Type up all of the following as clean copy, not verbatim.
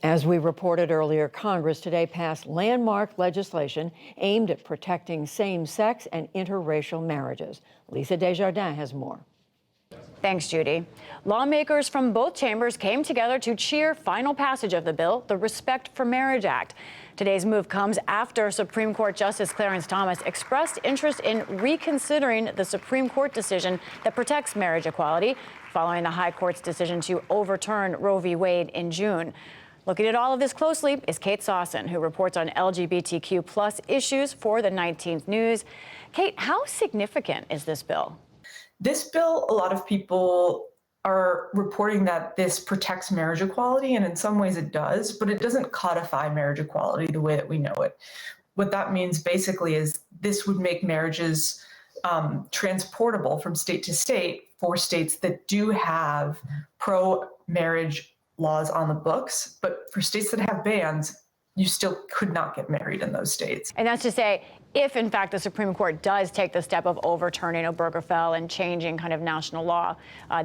As we reported earlier, Congress today passed landmark legislation aimed at protecting same-sex and interracial marriages. Lisa Desjardins has more. Thanks, Judy. Lawmakers from both chambers came together to cheer final passage of the bill, the Respect for Marriage Act. Today's move comes after Supreme Court Justice Clarence Thomas expressed interest in reconsidering the Supreme Court decision that protects marriage equality, following the High Court's decision to overturn Roe v. Wade in June. Looking at all of this closely is Kate Sawson, who reports on LGBTQ plus issues for the 19th News. Kate, how significant is this bill? This bill, a lot of people are reporting that this protects marriage equality, and in some ways it does, but it doesn't codify marriage equality the way that we know it. What that means basically is this would make marriages transportable from state to state for states that do have pro-marriage laws on the books, but for states that have bans, you still could not get married in those states. And that's to say, if in fact the Supreme Court does take the step of overturning Obergefell and changing kind of national law,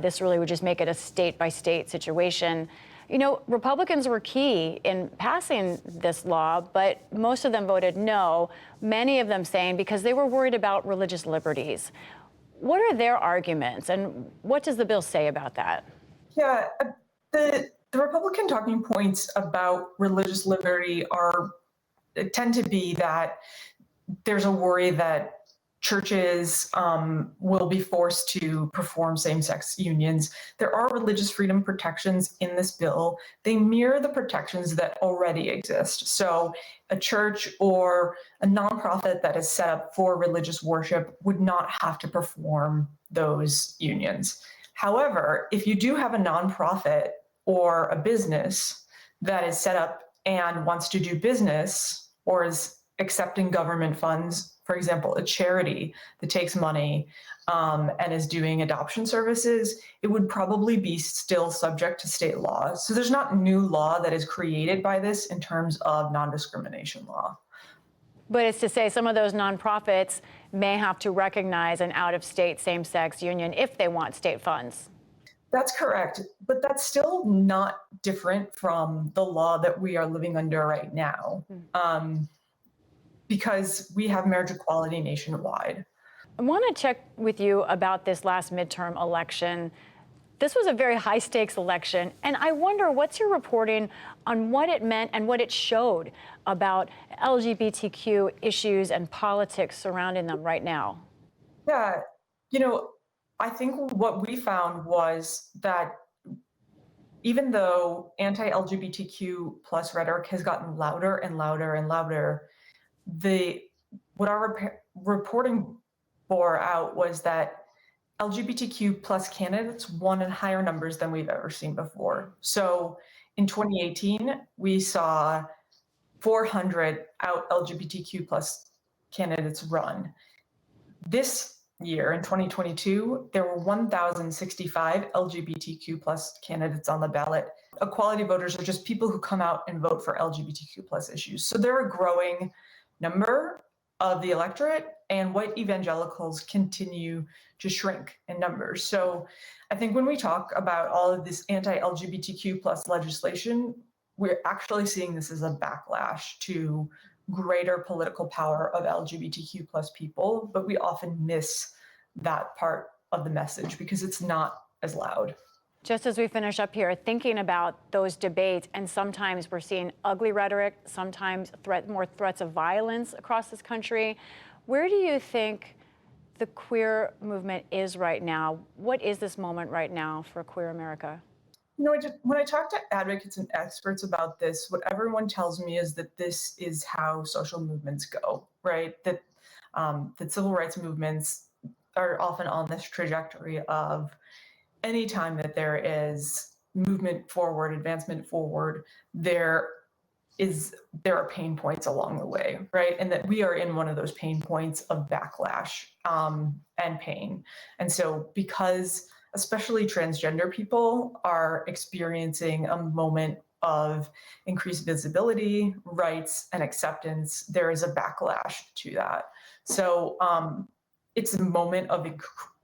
this really would just make it a state-by-state situation. You know, Republicans were key in passing this law, but most of them voted no, many of them saying because they were worried about religious liberties. What are their arguments, and what does the bill say about that? Yeah, the Republican talking points about religious liberty tend to be that there's a worry that churches will be forced to perform same-sex unions. There are religious freedom protections in this bill. They mirror the protections that already exist. So a church or a nonprofit that is set up for religious worship would not have to perform those unions. However, if you do have a nonprofit or a business that is set up and wants to do business or is accepting government funds, for example, a charity that takes money and is doing adoption services, it would probably be still subject to state laws. So there's not new law that is created by this in terms of non-discrimination law. But it's to say some of those nonprofits may have to recognize an out-of-state same-sex union if they want state funds. That's correct, but that's still not different from the law that we are living under right now, because we have marriage equality nationwide. I want to check with you about this last midterm election. This was a very high-stakes election, and I wonder what's your reporting on what it meant and what it showed about LGBTQ issues and politics surrounding them right now? Yeah, you know, I think what we found was that even though anti-LGBTQ plus rhetoric has gotten louder and louder and louder, what our reporting bore out was that LGBTQ plus candidates won in higher numbers than we've ever seen before. So in 2018, we saw 400 out LGBTQ plus candidates run. This year, in 2022, there were 1,065 LGBTQ plus candidates on the ballot. Equality voters are just people who come out and vote for LGBTQ plus issues. So they're a growing number of the electorate, and white evangelicals continue to shrink in numbers. So I think when we talk about all of this anti-LGBTQ plus legislation, we're actually seeing this as a backlash to greater political power of LGBTQ plus people, but we often miss that part of the message because it's not as loud. Just as we finish up here, thinking about those debates, and sometimes we're seeing ugly rhetoric, sometimes more threats of violence across this country. Where do you think the queer movement is right now? What is this moment right now for queer America? You know, when I talk to advocates and experts about this, what everyone tells me is that this is how social movements go, right? That civil rights movements are often on this trajectory of anytime that there is movement forward, advancement forward, there are pain points along the way, right? And that we are in one of those pain points of backlash and pain. And so because especially transgender people are experiencing a moment of increased visibility, rights, and acceptance, there is a backlash to that. So it's a moment of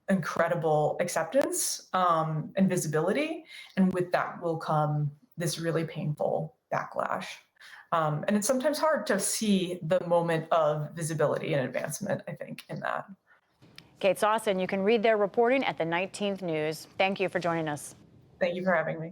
incredible acceptance and visibility, and with that will come this really painful backlash. And it's sometimes hard to see the moment of visibility and advancement, I think, in that. Kate Sawson, you can read their reporting at the 19th News. Thank you for joining us. Thank you for having me.